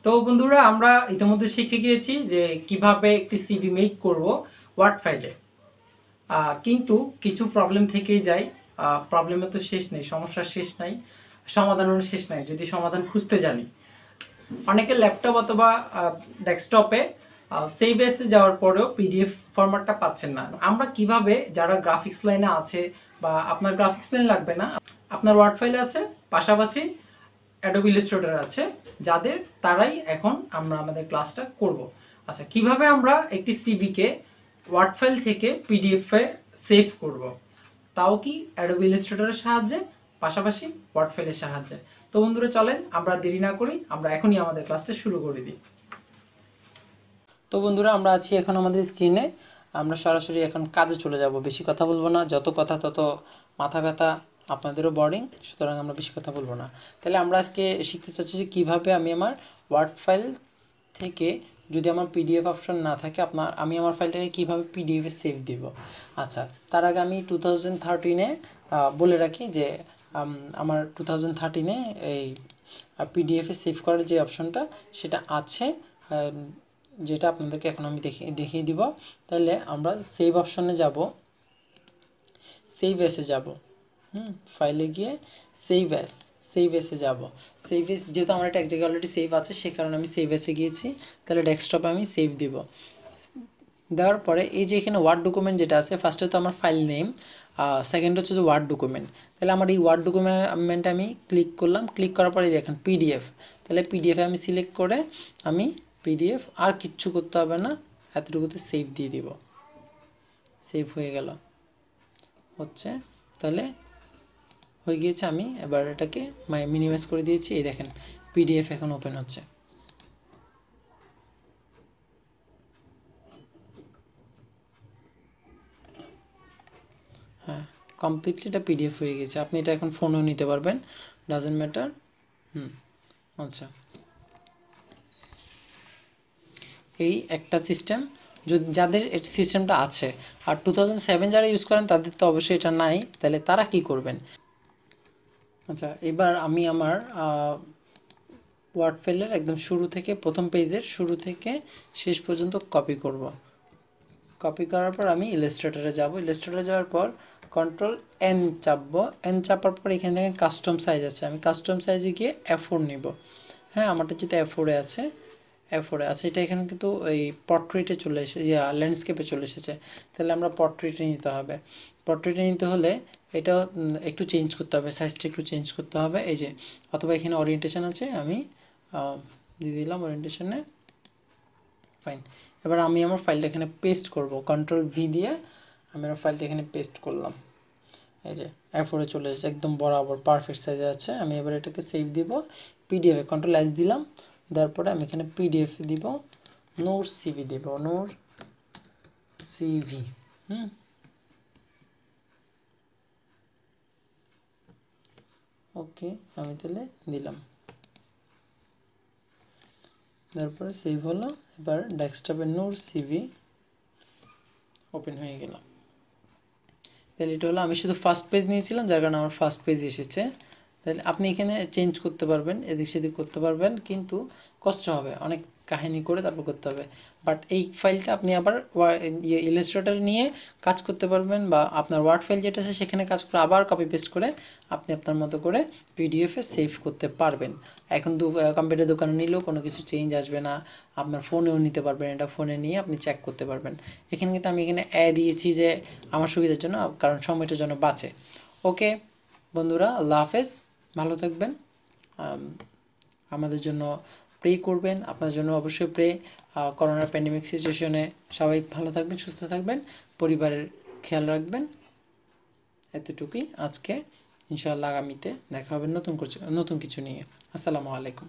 তো বন্ধুরা, আমরা ইতিমধ্যে শিখে গিয়েছি যে কিভাবে একটি সিভি মেক করব ওয়ার্ড ফাইলে। কিন্তু কিছু প্রবলেম থেকেই যায়। প্রবলেমের তো শেষ নেই, সমস্যার শেষ নাই, সমাধানের শেষ নাই যদি সমাধান খুঁজতে জানি। অনেকে ল্যাপটপ অথবা ডেস্কটপে সেভ এসে যাওয়ার পরেও পিডিএফ ফরম্যাটটা পাচ্ছেন না। আমরা কিভাবে, যারা গ্রাফিক্স লাইনে আছে বা আপনার গ্রাফিক্স লাইন লাগবে না, আপনার ওয়ার্ড ফাইলে আছে, পাশাপাশি অ্যাডোব ইলাস্ট্রেটর আছে যাদের, তারাই এখন আমরা আমাদের ক্লাসটা করব। আচ্ছা, কিভাবে আমরা একটি সিভিকে ওয়ার্ড ফাইল থেকে পিডিএফে সেভ করব, তাও কি অ্যাডোব ইলাস্ট্রেটরের সাহায্যে, পাশাপাশি ওয়ার্ড ফাইলের সাহায্যে। তো বন্ধুরা, চলেন আমরা দেরি না করি, আমরা এখনই আমাদের ক্লাসটা শুরু করে দিই। তো বন্ধুরা, আমরা আছি এখন আমাদের স্ক্রিনে। আমরা সরাসরি এখন কাজে চলে যাব, বেশি কথা বলবো না, যত কথা তত মাথা ব্যথা, আপনাদেরও বোরিং, সুতরাং আমরা বেশি কথা বলবো না। তাহলে আমরা আজকে শিখতে চাচ্ছি যে কীভাবে আমি আমার ওয়ার্ড ফাইল থেকে, যদি আমার পিডিএফ অপশন না থাকে, আমি আমার ফাইলটাকে কীভাবে পিডিএফে সেভ দিব। আচ্ছা, তার আগে আমি 2013-এ বলে রাখি যে আমার 2013-এ এই পিডিএফে সেভ করার যে অপশনটা সেটা আছে, যেটা আপনাদেরকে এখন আমি দেখিয়ে দিব। তাহলে আমরা সেভ অপশনে যাব, সেভ এসে যাব, ফাইলে গিয়ে সেভ এসে যাব। সেভ এস, যেহেতু আমার এটা এক জায়গায় অলরেডি সেভ আছে, সে কারণে আমি সেভ এসে গিয়েছি। তাহলে ডেস্কটপে আমি সেভ দিব। দেওয়ার পরে এই যে এখানে ওয়ার্ড ডকুমেন্ট যেটা আছে, ফার্স্টে তো আমার ফাইল নেম, সেকেন্ড হচ্ছে যে ওয়ার্ড ডকুমেন্ট। তাহলে আমার এই ওয়ার্ড ডকুমেন্টে আমি ক্লিক করলাম, ক্লিক করার পরে দেখেন পিডিএফ। তাহলে পিডিএফে আমি সিলেক্ট করে আমি পিডিএফ, আর কিচ্ছু করতে হবে না, এতটুকুতে সেভ দিয়ে দিব। সেভ হয়ে গেল হচ্ছে, তাহলে হয়ে গিয়েছে। আমি এবার এটাকে মিনিমাইজ করে দিয়েছি। এই দেখেন পিডিএফ এখন ওপেন হচ্ছে। হ্যাঁ, কমপ্লিটলি এটা পিডিএফ হয়ে গেছে। আপনি এটা এখন ফোনেও নিতে পারবেন, ডাজেন্ট ম্যাটার। আচ্ছা, এই একটা সিস্টেম, যাদের সিস্টেমটা আছে। আর 2007 যারা ইউজ করেন তাদের তো অবশ্যই এটা নাই, তাহলে তারা কি করবেন। আচ্ছা, এবার আমি আমার ওয়ার্ড ফাইলের একদম শুরু থেকে, প্রথম পেজের শুরু থেকে শেষ পর্যন্ত কপি করব। কপি করার পর আমি ইলাস্ট্রেটরে যাব। ইলাস্ট্রেটরে যাওয়ার পর কন্ট্রোল এন চাপবো। এন চাপার পর এখান থেকে কাস্টম সাইজ আছে, আমি কাস্টম সাইজে গিয়ে A4 নিব। হ্যাঁ, আমারটা যদি A4-এ আছে, A4-এ আছে। এটা এখানে কিন্তু এই পোর্ট্রেটে চলে এসে, ল্যান্ডস্কেপে চলে এসেছে। তাহলে আমরা পোর্ট্রেটে নিতে হবে। পোর্ট্রেটে নিতে হলে এটা একটু চেঞ্জ করতে হবে, সাইজটা একটু চেঞ্জ করতে হবে। এই যে, অথবা এখানে ওরিয়েন্টেশন আছে, আমি দিয়ে দিলাম ওরিয়েন্টেশনে। ফাইন। এবার আমি আমার ফাইলটা এখানে পেস্ট করব, কন্ট্রোল ভি দিয়ে আমি আমার ফাইলটা এখানে পেস্ট করলাম। এই যে A4-এ চলে এসেছে, একদম বরাবর পারফেক্ট সাইজে আছে। আমি এবার এটাকে সেভ দিব পিডিএফে, কন্ট্রোল এস দিলাম। দেওয়ার পরে আমি এখানে পিডিএফ দিব, নূর সিভি দিব, নূর সিভি। ওকে, আমি তাহলে দিলাম, তারপরে সেভ হলো। এবার ডেস্কটপে নূর সিভি ওপেন হয়ে গেল। তাহলে এটা হলো, আমি শুধু ফার্স্ট পেজ নিয়েছিলাম, যার কারণে আমার ফার্স্ট পেজ এসেছে। তাহলে আপনি এখানে চেঞ্জ করতে পারবেন, এদিক সেদিক করতে পারবেন, কিন্তু কষ্ট হবে, অনেক কাহিনী করে তারপর করতে হবে। বাট এই ফাইলটা আপনি আবার ইলাস্ট্রেটর নিয়ে কাজ করতে পারবেন, বা আপনার ওয়ার্ড ফাইল যেটা আছে সেখানে কাজ করে আবার কপি পেস্ট করে আপনি আপনার মতো করে পিডিএফে সেভ করতে পারবেন। এখন কম্পিউটার দোকানে নিলেও কোনো কিছু চেঞ্জ আসবে না, আপনার ফোনেও নিতে পারবেন, এটা ফোনে নিয়ে আপনি চেক করতে পারবেন। এখানে কিন্তু আমি এখানে দিয়েছি যে আমার সুবিধার জন্য, কারণ সময়টার জন্য বাঁচে। ওকে বন্ধুরা, আল্লাহ হাফেজ, ভালো থাকবেন। আমাদের জন্য প্রে করবেন, আপনার জন্য অবশ্যই প্রে। করোনার প্যান্ডেমিক সিচুয়েশনে সবাই ভালো থাকবেন, সুস্থ থাকবেন, পরিবারের খেয়াল রাখবেন। এতটুকুই আজকে। ইনশাআল্লাহ আগামীতে দেখা হবে নতুন কিছু নিয়ে। আসসালামু আলাইকুম।